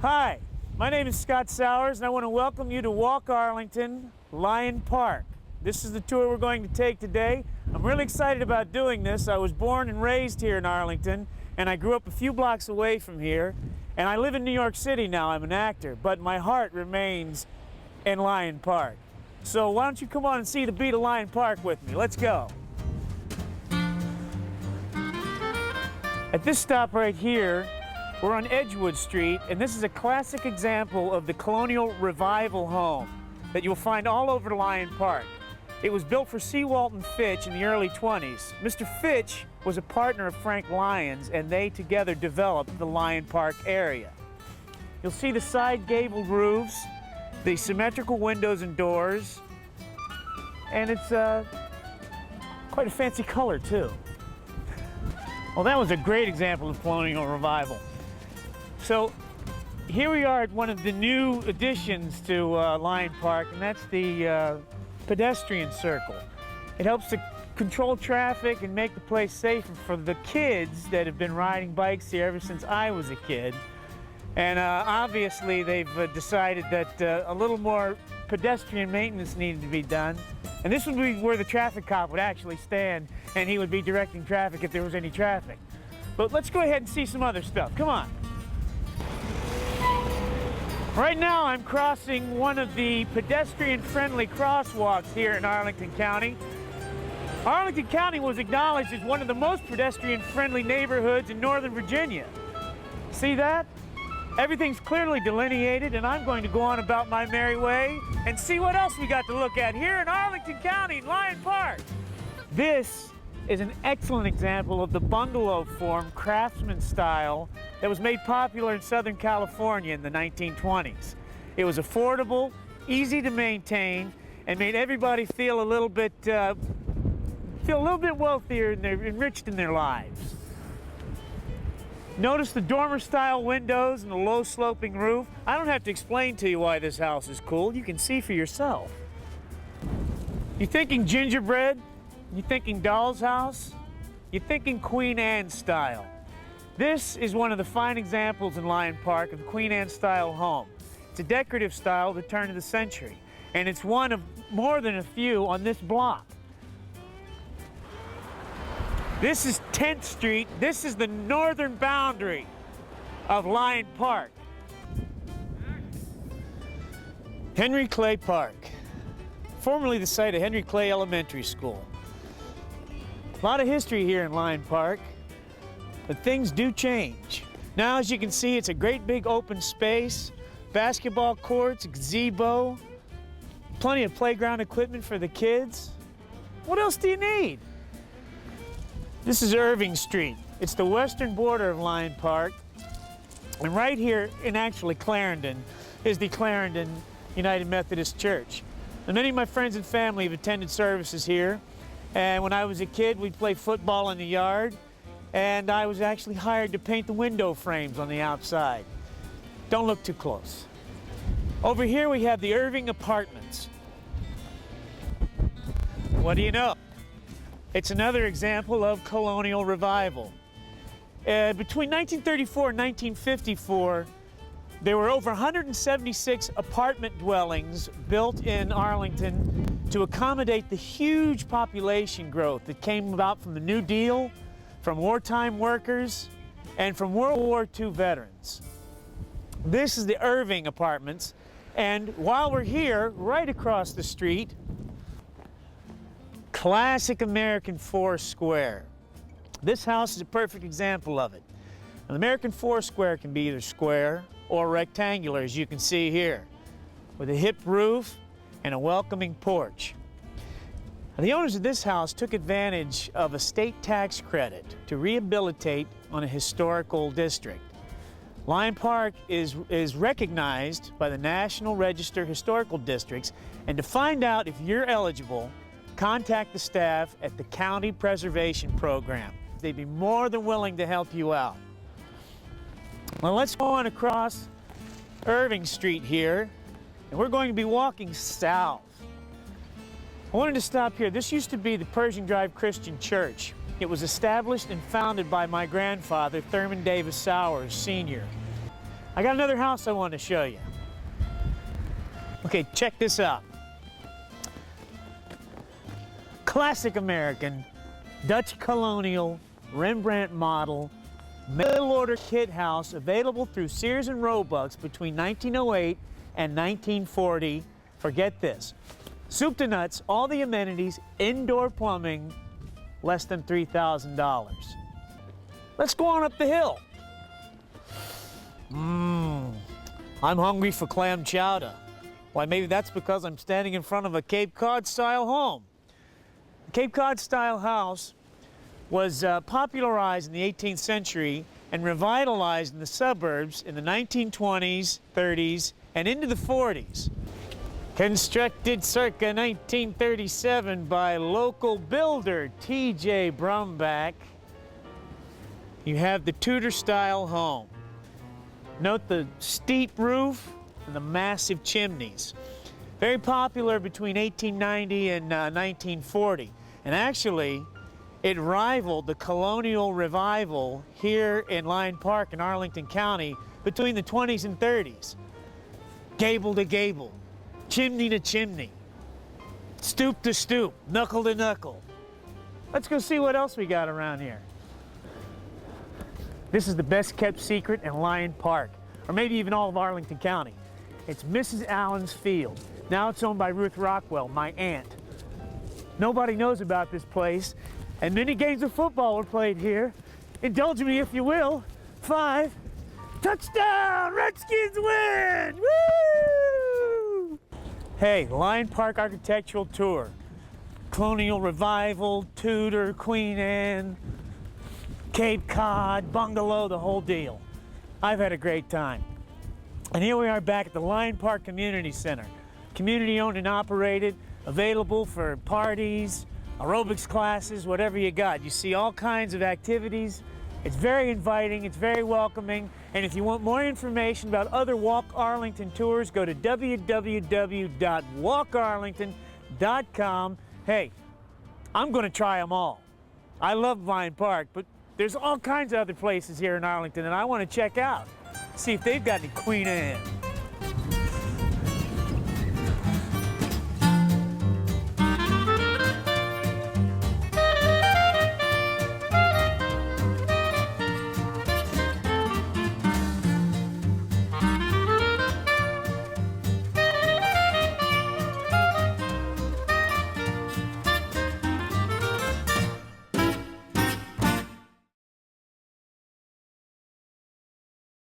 Hi, my name is Scott Sowers, and I want to welcome you to WalkArlington, Lyon Park. This is the tour we're going to take today. I'm really excited about doing this. I was born and raised here in Arlington, and I grew up a few blocks away from here. And I live in New York City now. I'm an actor, but my heart remains in Lyon Park. So why don't you come on and see the beat of Lyon Park with me? Let's go. At this stop right here, we're on Edgewood Street, and this is a classic example of the Colonial Revival home that you'll find all over Lyon Park. It was built for C. Walton Fitch in the early 20s. Mr. Fitch was a partner of Frank Lyon's, and they together developed the Lyon Park area. You'll see the side gabled roofs, the symmetrical windows and doors, and it's quite a fancy color too. Well, that was a great example of Colonial Revival. So here we are at one of the new additions to Lyon Park, and that's the pedestrian circle. It helps to control traffic and make the place safer for the kids that have been riding bikes here ever since I was a kid. And obviously they've decided that a little more pedestrian maintenance needed to be done. And this would be where the traffic cop would actually stand, and he would be directing traffic if there was any traffic. But let's go ahead and see some other stuff. Come on. Right now I'm crossing one of the pedestrian-friendly crosswalks here in Arlington County. Arlington County was acknowledged as one of the most pedestrian-friendly neighborhoods in Northern Virginia. See that? Everything's clearly delineated, and I'm going to go on about my merry way and see what else we got to look at here in Arlington County, Lyon Park. This is an excellent example of the bungalow form craftsman style that was made popular in Southern California in the 1920s. It was affordable, easy to maintain, and made everybody feel a little bit wealthier and enriched in their lives. Notice the dormer-style windows and the low-sloping roof. I don't have to explain to you why this house is cool. You can see for yourself. You thinking gingerbread? You thinking doll's house? You're thinking Queen Anne style. This is one of the fine examples in Lyon Park of the Queen Anne style home. It's a decorative style of the turn of the century, and it's one of more than a few on this block. This is 10th Street. This is the northern boundary of Lyon Park. Henry Clay Park, formerly the site of Henry Clay Elementary School. A lot of history here in Lyon Park, but things do change. Now, as you can see, it's a great big open space, basketball courts, gazebo, plenty of playground equipment for the kids. What else do you need? This is Irving Street. It's the western border of Lyon Park. And right here in actually Clarendon is the Clarendon United Methodist Church. And many of my friends and family have attended services here. And when I was a kid, we'd play football in the yard. And I was actually hired to paint the window frames on the outside. Don't look too close. Over here we have the Irving Apartments. What do you know? It's another example of Colonial Revival. Between 1934 and 1954, there were over 176 apartment dwellings built in Arlington to accommodate the huge population growth that came about from the New Deal, from wartime workers, and from World War II veterans. This is the Irving Apartments, and while we're here, right across the street, classic American Forest Square. This house is a perfect example of it. An American Forest Square can be either square or rectangular, as you can see here, with a hip roof and a welcoming porch. Now, the owners of this house took advantage of a state tax credit to rehabilitate on a historical district. Lyon Park is recognized by the National Register of Historical Districts, and to find out if you're eligible, contact the staff at the County Preservation Program. They'd be more than willing to help you out. Well, let's go on across Irving Street here, and we're going to be walking south. I wanted to stop here. This used to be the Pershing Drive Christian Church. It was established and founded by my grandfather, Thurman Davis Sowers, Sr. I got another house I want to show you. Okay, check this out. Classic American, Dutch colonial, Rembrandt model, mail-order kit house available through Sears and Roebuck's between 1908 and 1940. Forget this. Soup to nuts, all the amenities, indoor plumbing, less than $3,000. Let's go on up the hill. I'm hungry for clam chowder. Why, maybe that's because I'm standing in front of a Cape Cod-style home. The Cape Cod-style house was popularized in the 18th century and revitalized in the suburbs in the 1920s, 30s, and into the 40s. Constructed circa 1937 by local builder T.J. Brumbach, you have the Tudor-style home. Note the steep roof and the massive chimneys. Very popular between 1890 and 1940. And actually, it rivaled the Colonial Revival here in Lyon Park in Arlington County between the 20s and 30s. Gable to gable, chimney to chimney, stoop to stoop, knuckle to knuckle. Let's go see what else we got around here. This is the best kept secret in Lyon Park, or maybe even all of Arlington County. It's Mrs. Allen's Field. Now it's owned by Ruth Rockwell, my aunt. Nobody knows about this place, and many games of football were played here. Indulge me if you will. 5, touchdown, Redskins win! Woo! Hey, Lyon Park Architectural Tour. Colonial Revival, Tudor, Queen Anne, Cape Cod, Bungalow, the whole deal. I've had a great time. And here we are back at the Lyon Park Community Center. Community owned and operated, available for parties, aerobics classes, whatever you got. You see all kinds of activities. It's very inviting, it's very welcoming. And if you want more information about other Walk Arlington tours, go to www.walkarlington.com. Hey, I'm gonna try them all. I love Lyon Park, but there's all kinds of other places here in Arlington that I want to check out. See if they've got any Queen Anne.